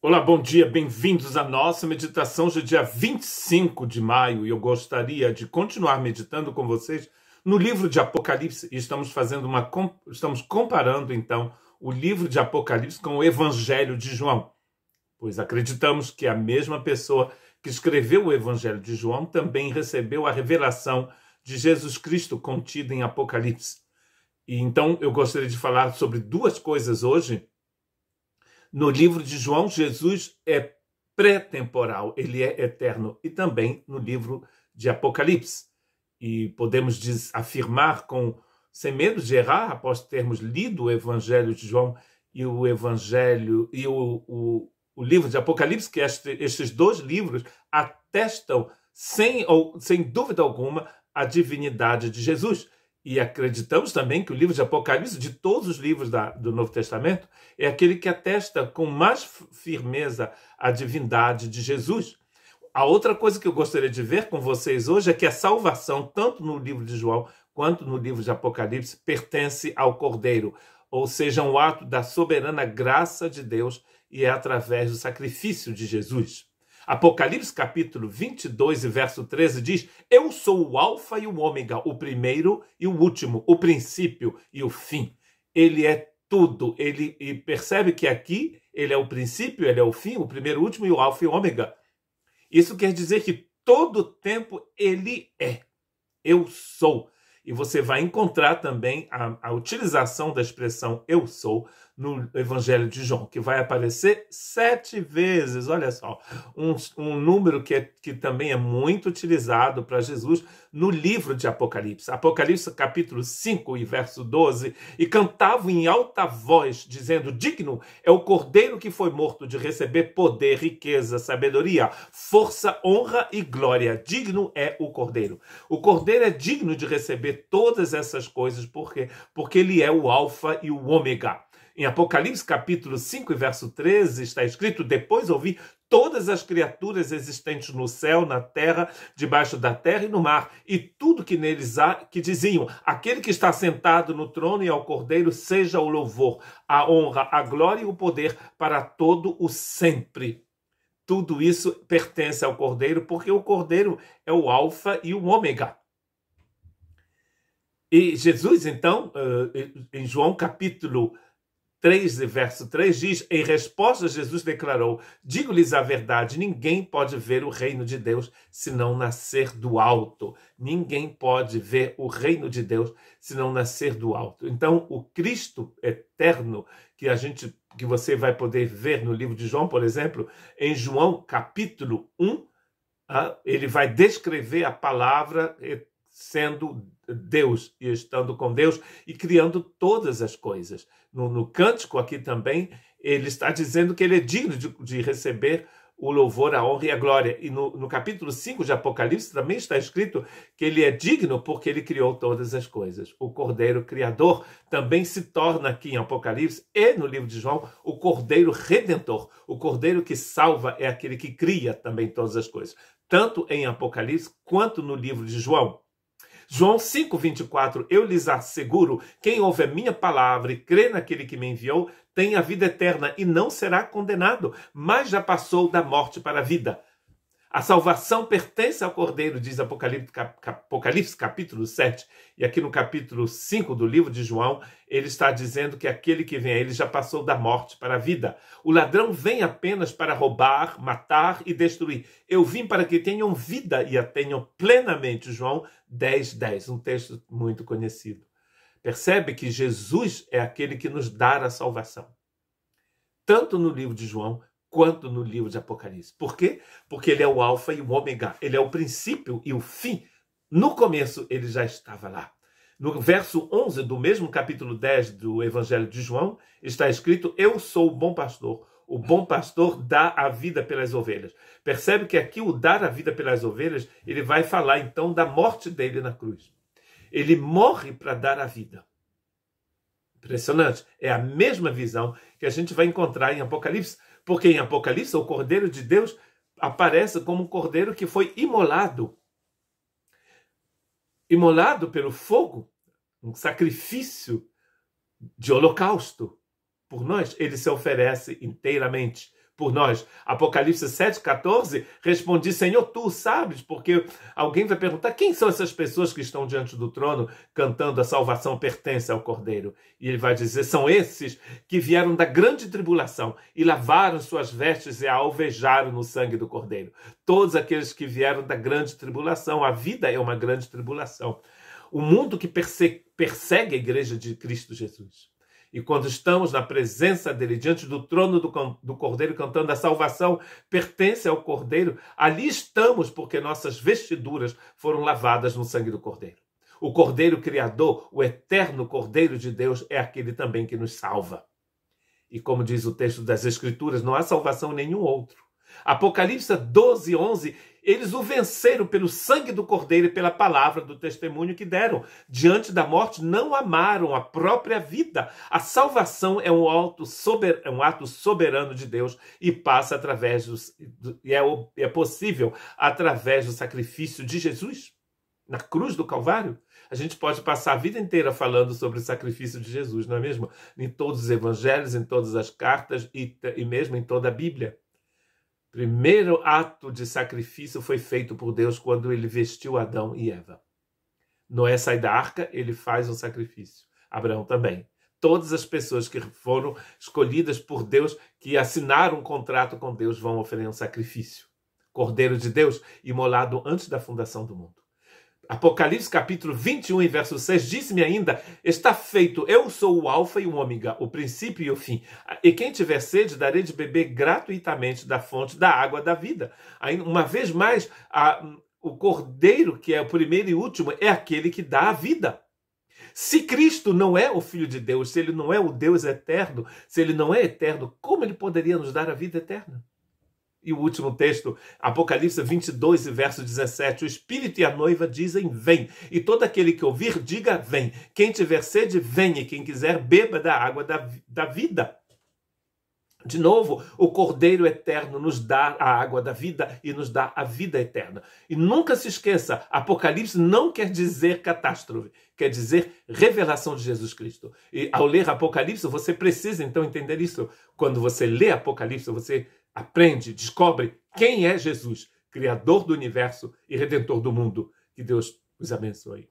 Olá, bom dia, bem-vindos à nossa meditação de dia 25 de maio. E eu gostaria de continuar meditando com vocês no livro de Apocalipse. E estamos comparando, então, o livro de Apocalipse com o Evangelho de João. Pois acreditamos que a mesma pessoa que escreveu o Evangelho de João também recebeu a revelação de Jesus Cristo contida em Apocalipse. E então eu gostaria de falar sobre duas coisas hoje. No livro de João, Jesus é pré-temporal, ele é eterno. E também no livro de Apocalipse. E podemos afirmar sem medo de errar, após termos lido o Evangelho de João e o Evangelho e o livro de Apocalipse, que estes dois livros atestam, sem dúvida alguma, a divindade de Jesus. E acreditamos também que o livro de Apocalipse, de todos os livros do Novo Testamento, é aquele que atesta com mais firmeza a divindade de Jesus. A outra coisa que eu gostaria de ver com vocês hoje é que a salvação, tanto no livro de João quanto no livro de Apocalipse, pertence ao Cordeiro, ou seja, um ato da soberana graça de Deus e é através do sacrifício de Jesus. Apocalipse capítulo 22 e verso 13 diz: Eu sou o alfa e o ômega, o primeiro e o último, o princípio e o fim. Ele é tudo. E percebe que aqui ele é o princípio, ele é o fim, o primeiro, o último e o alfa e o ômega. Isso quer dizer que todo tempo ele é. Eu sou. E você vai encontrar também a utilização da expressão eu sou no Evangelho de João, que vai aparecer 7 vezes. Olha só, um número que também é muito utilizado para Jesus no livro de Apocalipse. Apocalipse capítulo 5 e verso 12. E cantavam em alta voz, dizendo: digno é o cordeiro que foi morto de receber poder, riqueza, sabedoria, força, honra e glória. Digno é o cordeiro. O cordeiro é digno de receber todas essas coisas, porque ele é o alfa e o ômega. Em Apocalipse capítulo 5 e verso 13 está escrito: depois ouvi todas as criaturas existentes no céu, na terra, debaixo da terra e no mar, e tudo que neles há, que diziam: aquele que está sentado no trono e ao Cordeiro seja o louvor, a honra, a glória e o poder para todo o sempre. Tudo isso pertence ao Cordeiro, porque o Cordeiro é o alfa e o ômega. E Jesus, então, em João capítulo 3, verso 3, diz: em resposta, Jesus declarou: digo-lhes a verdade, ninguém pode ver o reino de Deus se não nascer do alto. Ninguém pode ver o reino de Deus se não nascer do alto. Então, o Cristo eterno, que você vai poder ver no livro de João, por exemplo, em João capítulo 1, ele vai descrever a palavra sendo Deus e estando com Deus e criando todas as coisas. No cântico aqui também, ele está dizendo que ele é digno de receber o louvor, a honra e a glória. E no capítulo 5 de Apocalipse também está escrito que ele é digno porque ele criou todas as coisas. O Cordeiro Criador também se torna aqui em Apocalipse e no livro de João o Cordeiro Redentor. O Cordeiro que salva é aquele que cria também todas as coisas. Tanto em Apocalipse quanto no livro de João. João 5,24, eu lhes asseguro, quem ouve a minha palavra e crê naquele que me enviou, tem a vida eterna e não será condenado, mas já passou da morte para a vida. A salvação pertence ao Cordeiro, diz Apocalipse capítulo 7. E aqui no capítulo 5 do livro de João, ele está dizendo que aquele que vem a ele já passou da morte para a vida. O ladrão vem apenas para roubar, matar e destruir. Eu vim para que tenham vida e a tenham plenamente. João 10:10, um texto muito conhecido. Percebe que Jesus é aquele que nos dá a salvação. Tanto no livro de João, quanto no livro de Apocalipse. Por quê? Porque ele é o alfa e o ômega. Ele é o princípio e o fim. No começo, ele já estava lá. No verso 11 do mesmo capítulo 10 do Evangelho de João, está escrito: eu sou o bom pastor. O bom pastor dá a vida pelas ovelhas. Percebe que aqui o dar a vida pelas ovelhas, ele vai falar então da morte dele na cruz. Ele morre para dar a vida. Impressionante. É a mesma visão que a gente vai encontrar em Apocalipse. Porque em Apocalipse o Cordeiro de Deus aparece como um cordeiro que foi imolado. Imolado pelo fogo, um sacrifício de holocausto. Por nós, ele se oferece inteiramente por nós. Apocalipse 7,14, respondi, Senhor, tu sabes, porque alguém vai perguntar, quem são essas pessoas que estão diante do trono cantando a salvação pertence ao Cordeiro? E ele vai dizer, são esses que vieram da grande tribulação e lavaram suas vestes e a alvejaram no sangue do Cordeiro. Todos aqueles que vieram da grande tribulação, a vida é uma grande tribulação. O mundo que persegue a igreja de Cristo Jesus. E quando estamos na presença dele, diante do trono do Cordeiro, cantando a salvação pertence ao Cordeiro, ali estamos porque nossas vestiduras foram lavadas no sangue do Cordeiro. O Cordeiro Criador, o eterno Cordeiro de Deus, é aquele também que nos salva. E como diz o texto das Escrituras, não há salvação em nenhum outro. Apocalipse 12:11, eles o venceram pelo sangue do Cordeiro e pela palavra do testemunho que deram. Diante da morte, não amaram a própria vida. A salvação é um ato soberano de Deus e passa através é possível através do sacrifício de Jesus na cruz do Calvário. A gente pode passar a vida inteira falando sobre o sacrifício de Jesus, não é mesmo? Em todos os evangelhos, em todas as cartas e mesmo em toda a Bíblia. Primeiro ato de sacrifício foi feito por Deus quando ele vestiu Adão e Eva. Noé sai da arca, ele faz um sacrifício. Abraão também. Todas as pessoas que foram escolhidas por Deus, que assinaram um contrato com Deus, vão oferecer um sacrifício. Cordeiro de Deus, imolado antes da fundação do mundo. Apocalipse capítulo 21, em verso 6, diz-me ainda, está feito, eu sou o alfa e o ômega, o princípio e o fim. E quem tiver sede, darei de beber gratuitamente da fonte da água da vida. Uma vez mais, o Cordeiro, que é o primeiro e último, é aquele que dá a vida. Se Cristo não é o Filho de Deus, se ele não é o Deus eterno, se ele não é eterno, como ele poderia nos dar a vida eterna? E o último texto, Apocalipse 22, verso 17. O Espírito e a noiva dizem, vem. E todo aquele que ouvir, diga, vem. Quem tiver sede, venha. E quem quiser, beba da água da vida. De novo, o Cordeiro Eterno nos dá a água da vida e nos dá a vida eterna. E nunca se esqueça, Apocalipse não quer dizer catástrofe, quer dizer revelação de Jesus Cristo. E ao ler Apocalipse, você precisa então entender isso. Quando você lê Apocalipse, você aprende, descobre quem é Jesus, Criador do universo e Redentor do mundo. Que Deus os abençoe.